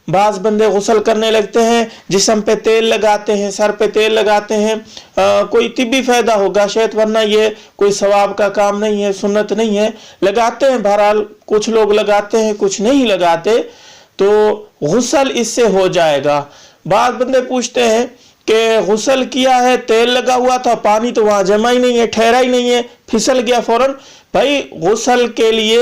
بعض بندے غسل کرنے لگتے ہیں، جسم پہ تیل لگاتے ہیں، سر پہ تیل لگاتے ہیں، کوئی طبی فائدہ ہوگا شاید، ورنہ یہ کوئی ثواب کا کام نہیں ہے، سنت نہیں ہے، لگاتے ہیں، بہرحال کچھ لوگ لگاتے ہیں کچھ نہیں لگاتے، تو غسل اس سے ہو جائے گا۔ بعض بندے پوچھتے ہیں کہ غسل کیا ہے، تیل لگا ہوا تھا، پانی تو وہاں جمع ہی نہیں ہے، ٹھہرا ہی نہیں ہے، پھسل گیا فوراً۔ بھائی غسل کے لیے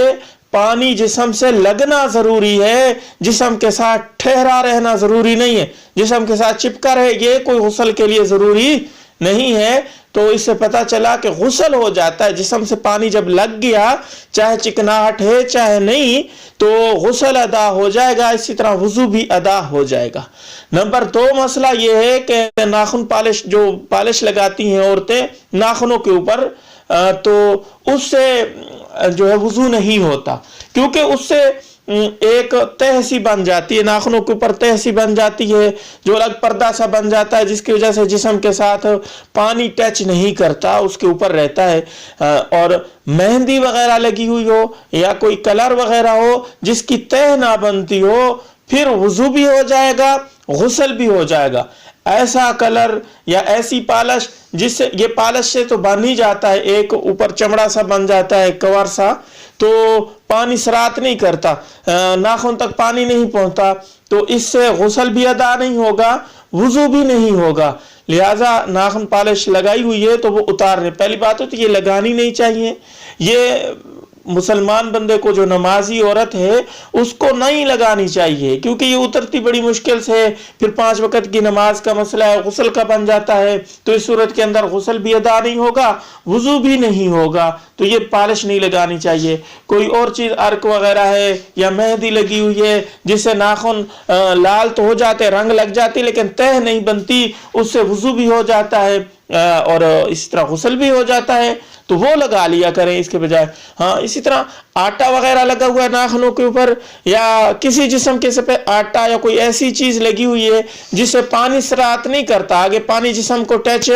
پانی جسم سے لگنا ضروری ہے، جسم کے ساتھ ٹھہرا رہنا ضروری نہیں ہے، جسم کے ساتھ چپکا رہے یہ کوئی غسل کے لیے ضروری نہیں ہے۔ تو اس سے پتہ چلا کہ غسل ہو جاتا ہے، جسم سے پانی جب لگ گیا، چاہے چکناہٹ ہے چاہے نہیں، تو غسل ادا ہو جائے گا، اسی طرح وضو بھی ادا ہو جائے گا۔ نمبر 2 مسئلہ یہ ہے کہ ناخن پالش، جو پالش لگاتی ہیں عورتیں ناخنوں کے اوپر، تو اس سے جو ہے وضو نہیں ہوتا، کیونکہ اس سے ایک تہ سی بن جاتی ہے، ناخنوں کے اوپر تہ سی بن جاتی ہے، جو الگ پردہ سا بن جاتا ہے، جس کی وجہ سے جسم کے ساتھ پانی ٹچ نہیں کرتا، اس کے اوپر رہتا ہے۔ اور مہندی وغیرہ لگی ہوئی ہو یا کوئی کلر وغیرہ ہو جس کی تہ نہ بنتی ہو، پھر وضو بھی ہو جائے گا، غسل بھی ہو جائے گا۔ ایسا کلر یا ایسی پالش جس سے، یہ پالش سے تو بن ہی جاتا ہے، ایک اوپر چمڑا سا بن جاتا ہے، کور سا، تو پانی سرات نہیں کرتا، ناخن تک پانی نہیں پہنچتا، تو اس سے غسل بھی ادا نہیں ہوگا، وضو بھی نہیں ہوگا۔ لہٰذا ناخن پالش لگائی ہوئی ہے تو وہ اتارنے، پہلی بات تو یہ لگانی نہیں چاہیے، یہ مسلمان بندے کو، جو نمازی عورت ہے اس کو نہیں لگانی چاہیے، کیونکہ یہ اترتی بڑی مشکل سے، پھر 5 وقت کی نماز کا مسئلہ ہے، غسل کا بن جاتا ہے، تو اس صورت کے اندر غسل بھی ادا نہیں ہوگا، وضو بھی نہیں ہوگا، تو یہ پالش نہیں لگانی چاہیے۔ کوئی اور چیز عرق وغیرہ ہے یا مہندی لگی ہوئی ہے جس سے ناخن لال تو ہو جاتے، رنگ لگ جاتی، لیکن تہ نہیں بنتی، اس سے وضو بھی ہو جاتا ہے اور اس طرح غسل بھی ہو جاتا ہے، تو وہ لگا لیا کریں اس کے بجائے۔ ہاں اسی طرح آٹا وغیرہ لگا ہوا ہے ناخنوں کے اوپر، یا کسی جسم کے پہ آٹا یا کوئی ایسی چیز لگی ہوئی ہے جس سے پانی سرات نہیں کرتا، آگے پانی جسم کو ٹچ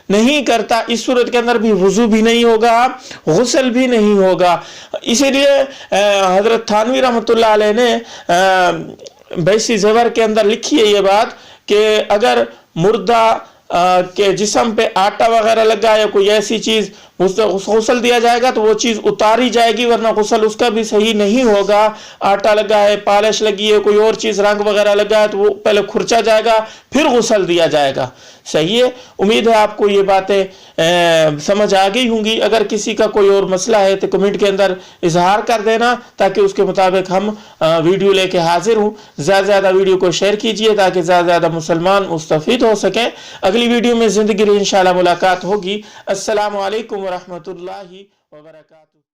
نہیں کرتا، اس صورت کے اندر بھی وضو بھی نہیں ہوگا، غسل بھی نہیں ہوگا۔ اسی لیے حضرت تھانوی رحمۃ اللہ علیہ نے بیسی زیور کے اندر لکھی ہے یہ بات کہ اگر مردہ کے جسم پہ آٹا وغیرہ لگا یا کوئی ایسی چیز، غسل دیا جائے گا تو وہ چیز اتاری جائے گی، ورنہ غسل اس کا بھی صحیح نہیں ہوگا۔ آٹا لگا ہے، پالش لگی ہے، کوئی اور چیز رنگ وغیرہ لگا ہے تو وہ پہلے کھرچا جائے گا، پھر غسل دیا جائے گا۔ صحیح ہے، امید ہے آپ کو یہ باتیں سمجھ آ گئی ہوں گی۔ اگر کسی کا کوئی اور مسئلہ ہے تو کمنٹ کے اندر اظہار کر دینا، تاکہ اس کے مطابق ہم ویڈیو لے کے حاضر ہوں۔ زیادہ زیادہ ویڈیو کو شیئر کیجئے تاکہ زیادہ زیادہ مسلمان مستفید ہو سکیں۔ اگلی ویڈیو میں زندگی انشاءاللہ ملاقات ہوگی۔ السلام علیکم ورحمۃ اللہ وبرکاتہ۔